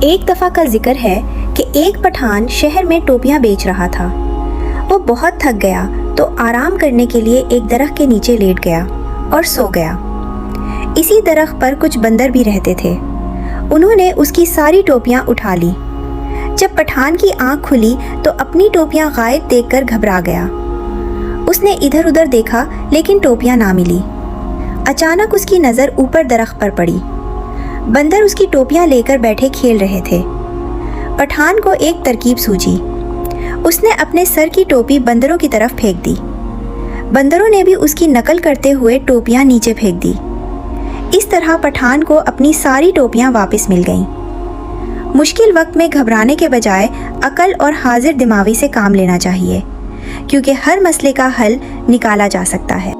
ایک دفعہ کا ذکر ہے کہ ایک پٹھان شہر میں ٹوپیاں بیچ رہا تھا۔ وہ بہت تھک گیا تو آرام کرنے کے لیے ایک درخت کے نیچے لیٹ گیا اور سو گیا۔ اسی درخت پر کچھ بندر بھی رہتے تھے۔ انہوں نے اس کی ساری ٹوپیاں اٹھا لی۔ جب پٹھان کی آنکھ کھلی تو اپنی ٹوپیاں غائب دیکھ کر گھبرا گیا۔ اس نے ادھر ادھر دیکھا لیکن ٹوپیاں نہ ملی۔ اچانک اس کی نظر اوپر درخت پر پڑی۔ بندر اس کی ٹوپیاں لے کر بیٹھے کھیل رہے تھے۔ پٹھان کو ایک ترکیب سوجھی۔ اس نے اپنے سر کی ٹوپی بندروں کی طرف پھینک دی۔ بندروں نے بھی اس کی نقل کرتے ہوئے ٹوپیاں نیچے پھینک دی۔ اس طرح پٹھان کو اپنی ساری ٹوپیاں واپس مل گئیں۔ مشکل وقت میں گھبرانے کے بجائے عقل اور حاضر دماغی سے کام لینا چاہیے، کیونکہ ہر مسئلے کا حل نکالا جا سکتا ہے۔